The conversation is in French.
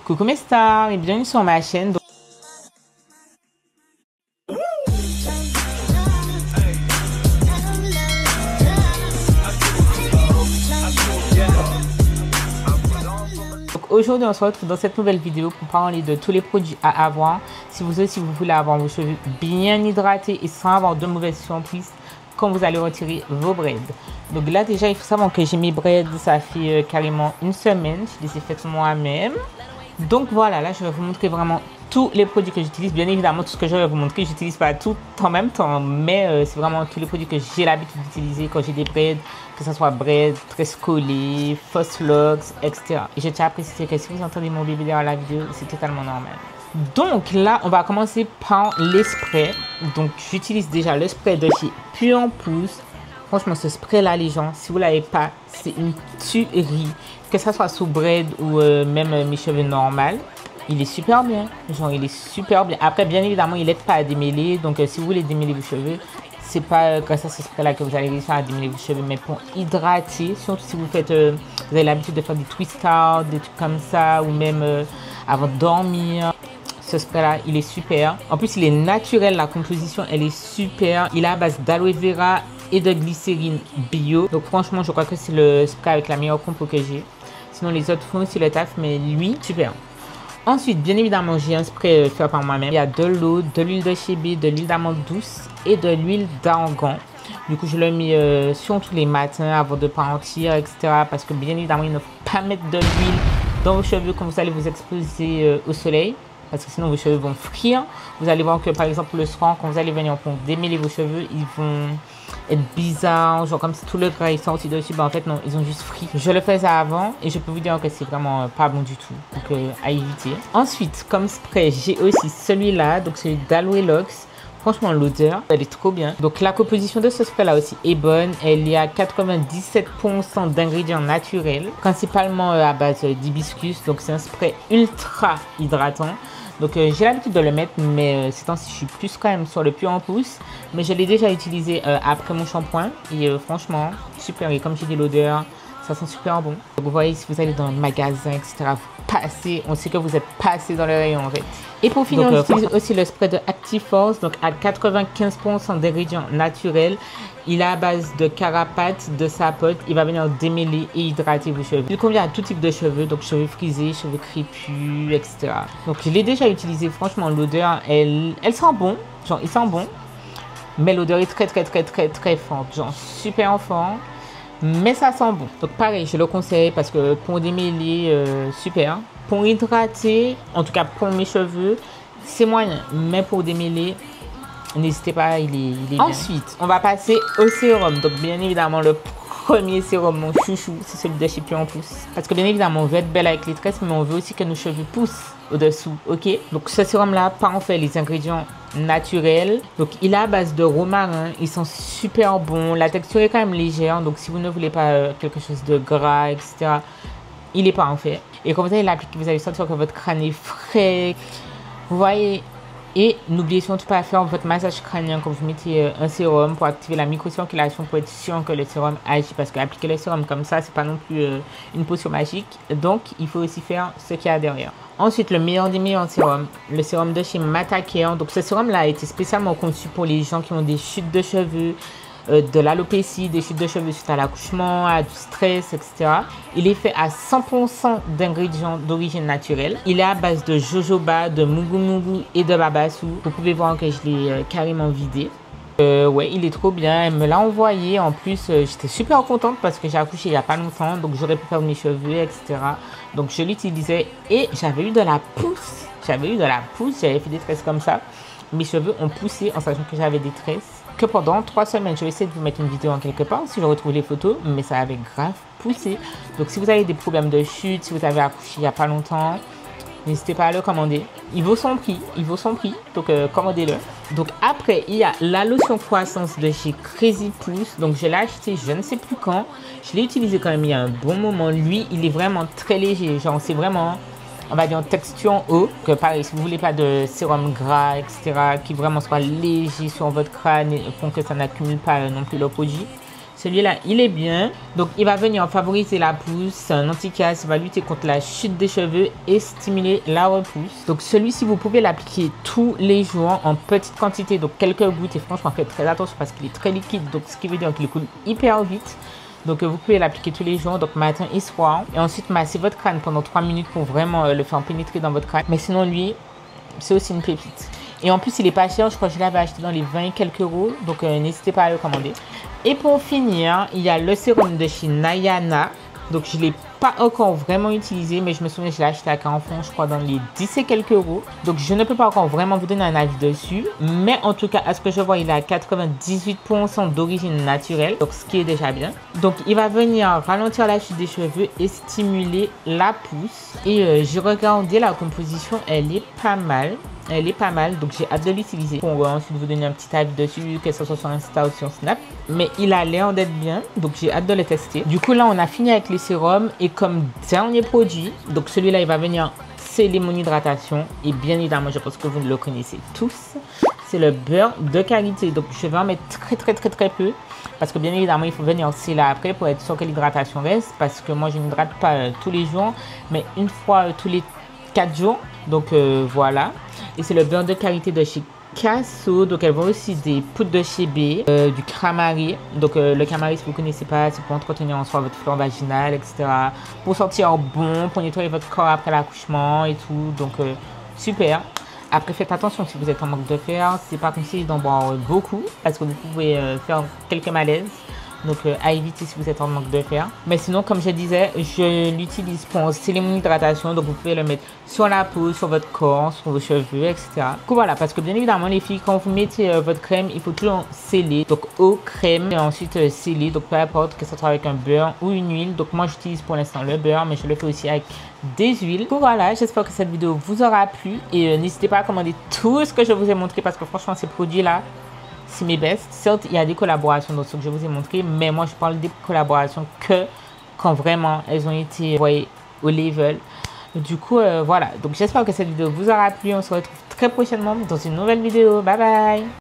Coucou mes stars et bienvenue sur ma chaîne. Aujourd'hui on se retrouve dans cette nouvelle vidéo pour parler de tous les produits à avoir si vous aussi vous voulez avoir vos cheveux bien hydratés et sans avoir de mauvaises surprises quand vous allez retirer vos braids. Donc là déjà il faut savoir que j'ai mes braids, ça fait carrément une semaine, je les ai faites moi-même. Donc voilà, là je vais vous montrer vraiment tous les produits que j'utilise. Bien évidemment tout ce que je vais vous montrer, j'utilise pas tout en même temps, mais c'est vraiment tous les produits que j'ai l'habitude d'utiliser quand j'ai des braids, que ce soit braids, tresses collées, fausse locks, etc. Et je tiens à préciser que si vous entendez mon bébé derrière la vidéo, c'est totalement normal. Donc là, on va commencer par les sprays. Donc j'utilise déjà le spray de chez Pure Pousse. Franchement, ce spray-là, les gens, si vous ne l'avez pas, c'est une tuerie. Que ça soit sous braid ou même mes cheveux normaux, il est super bien. Genre, il est super bien. Après, bien évidemment, il n'aide pas à démêler. Donc, si vous voulez démêler vos cheveux, c'est pas grâce à ce spray-là que vous allez réussir à démêler vos cheveux, mais pour hydrater, surtout si vous faites, vous avez l'habitude de faire des twist out, des trucs comme ça, ou même avant de dormir. Ce spray là il est super. En plus il est naturel, la composition elle est super. Il est à base d'aloe vera et de glycérine bio. Donc franchement je crois que c'est le spray avec la meilleure compo que j'ai. Sinon les autres font aussi le taf, mais lui super. Ensuite bien évidemment j'ai un spray fait par moi-même. Il y a de l'eau, de l'huile de chébé, de l'huile d'amande douce et de l'huile d'argan. Du coup je le mets surtout les matins avant de partir, etc. Parce que bien évidemment il ne faut pas mettre de l'huile dans vos cheveux quand vous allez vous exposer au soleil. Parce que sinon vos cheveux vont frire. Vous allez voir que par exemple le soir quand vous allez venir pour démêler vos cheveux, ils vont être bizarres, genre comme si tout le gras est sorti dessus. Ben en fait non, ils ont juste frit. Je le faisais avant et je peux vous dire que c'est vraiment pas bon du tout. Donc à éviter. Ensuite comme spray j'ai aussi celui-là, donc celui d'Aloe Locks. Franchement l'odeur elle est trop bien. Donc la composition de ce spray là aussi est bonne. Elle est à 97% d'ingrédients naturels, principalement à base d'hibiscus. Donc c'est un spray ultra hydratant. Donc j'ai l'habitude de le mettre, mais ces temps-ci je suis plus quand même sur le Pure Pousse. Mais je l'ai déjà utilisé après mon shampoing et franchement super. Et comme j'ai dit l'odeur, ça sent super bon. Donc vous voyez si vous allez dans le magasin etc, vous passez, on sait que vous êtes passé dans le rayon en fait. Et pour finir j'utilise aussi le spray de Active Force, donc à 95% d'ingrédients naturels. Il est à base de carapace, de sapote. Il va venir démêler et hydrater vos cheveux. Il convient à tout type de cheveux, donc cheveux frisés, cheveux crépus, etc. Donc je l'ai déjà utilisé. Franchement, l'odeur, elle sent bon. Genre, il sent bon. Mais l'odeur est très forte. Genre, super fort. Mais ça sent bon. Donc pareil, je le conseille parce que pour démêler, super. Pour hydrater, en tout cas pour mes cheveux, c'est moyen. Mais pour démêler, n'hésitez pas, il est bien. Ensuite, on va passer au sérum. Donc, bien évidemment, le premier sérum, mon chouchou, c'est celui de chez Pure Pousse. Parce que, bien évidemment, on veut être belle avec les tresses, mais on veut aussi que nos cheveux poussent au-dessous, ok? Donc, ce sérum-là, par en fait les ingrédients naturels. Donc, il est à base de romarin. Ils sont super bons. La texture est quand même légère. Donc, si vous ne voulez pas quelque chose de gras, etc., il est pas en fait. Et quand vous allez l'appliquer, vous allez sentir que votre crâne est frais. Vous voyez? Et n'oubliez surtout pas de faire votre massage crânien quand vous mettez un sérum pour activer la microcirculation pour être sûr que le sérum agit. Parce qu'appliquer le sérum comme ça, c'est pas non plus une potion magique. Donc, il faut aussi faire ce qu'il y a derrière. Ensuite, le meilleur des meilleurs sérums, le sérum de chez Matacare. Donc, ce sérum-là a été spécialement conçu pour les gens qui ont des chutes de cheveux, de l'alopécie, des chutes de cheveux suite à l'accouchement, à du stress, etc. Il est fait à 100% d'ingrédients d'origine naturelle. Il est à base de jojoba, de mugu mugu et de babassu. Vous pouvez voir que je l'ai carrément vidé. Ouais, il est trop bien. Elle me l'a envoyé. En plus, j'étais super contente parce que j'ai accouché il n'y a pas longtemps. Donc, j'aurais pu faire mes cheveux, etc. Donc, je l'utilisais et j'avais eu de la pousse. J'avais fait des tresses comme ça. Mes cheveux ont poussé en sachant que j'avais des tresses. Que pendant 3 semaines, je vais essayer de vous mettre une vidéo en quelque part si je retrouve les photos, mais ça avait grave poussé. Donc si vous avez des problèmes de chute, si vous avez accouché il n'y a pas longtemps, n'hésitez pas à le commander. Il vaut son prix, donc commandez-le. Donc après, il y a la lotion croissance de chez Crazy Pousse. Donc je l'ai acheté je ne sais plus quand. Je l'ai utilisé quand même il y a un bon moment. Lui, il est vraiment très léger, genre c'est vraiment, on va dire, texture eau. Que pareil, si vous voulez pas de sérum gras, etc., qui vraiment soit léger sur votre crâne pour que ça n'accumule pas non plus le produit, Celui-là, il est bien. Donc, il va venir favoriser la pousse. C'est un anti-casse. Il va lutter contre la chute des cheveux et stimuler la repousse. Donc, celui-ci, vous pouvez l'appliquer tous les jours en petite quantité. Donc, quelques gouttes. Et franchement, faites très attention parce qu'il est très liquide. Donc, ce qui veut dire qu'il coule hyper vite. Donc, vous pouvez l'appliquer tous les jours, donc matin et soir. Et ensuite, masser votre crâne pendant 3 minutes pour vraiment le faire pénétrer dans votre crâne. Mais sinon, lui, c'est aussi une pépite. Et en plus, il est pas cher. Je crois que je l'avais acheté dans les 20 et quelques euros. Donc, n'hésitez pas à le commander. Et pour finir, il y a le sérum de chez Nayana. Donc, je ne l'ai pas encore vraiment utilisé, mais je me souviens, je l'ai acheté à Carrefour, je crois, dans les 10 et quelques euros. Donc, je ne peux pas encore vraiment vous donner un avis dessus. Mais en tout cas, à ce que je vois, il a 98% d'origine naturelle. Donc, ce qui est déjà bien. Donc, il va venir ralentir la chute des cheveux et stimuler la pousse. Et j'ai regardé la composition, elle est pas mal. Elle est pas mal, donc j'ai hâte de l'utiliser. On va ensuite vous donner un petit avis dessus, que ce soit sur Insta ou sur Snap. Mais il a l'air d'être bien, donc j'ai hâte de le tester. Du coup, là, on a fini avec les sérums. Et comme dernier produit, donc celui-là, il va venir sceller mon hydratation. Et bien évidemment, je pense que vous le connaissez tous. C'est le beurre de qualité. Donc, je vais en mettre très peu. Parce que bien évidemment, il faut venir sceller après pour être sûr que l'hydratation reste. Parce que moi, je n'hydrate pas tous les jours, mais une fois tous les 4 jours. Donc, voilà. Et c'est le beurre de qualité de chez Casso. Donc, elle vend aussi des poudres de chez B, du Camari. Donc, le Camari, si vous ne connaissez pas, c'est pour entretenir en soi votre flore vaginale, etc. Pour sentir bon, pour nettoyer votre corps après l'accouchement et tout. Donc, super. Après, faites attention si vous êtes en manque de fer. C'est pas conseillé d'en boire beaucoup parce que vous pouvez faire quelques malaises. Donc, à éviter si vous êtes en manque de fer. Mais sinon, comme je disais, je l'utilise pour sceller mon hydratation. Donc, vous pouvez le mettre sur la peau, sur votre corps, sur vos cheveux, etc. Donc, voilà, parce que bien évidemment, les filles, quand vous mettez votre crème, il faut toujours sceller. Donc, eau, crème, et ensuite sceller. Donc, peu importe que ce soit avec un beurre ou une huile. Donc, moi, j'utilise pour l'instant le beurre, mais je le fais aussi avec des huiles. Donc, voilà, j'espère que cette vidéo vous aura plu. Et n'hésitez pas à commander tout ce que je vous ai montré parce que franchement, ces produits-là, c'est mes bests. Certes, il y a des collaborations dans ce que je vous ai montré, mais moi, je parle des collaborations que quand vraiment elles ont été envoyées au level. Du coup, voilà. Donc, j'espère que cette vidéo vous aura plu. On se retrouve très prochainement dans une nouvelle vidéo. Bye bye!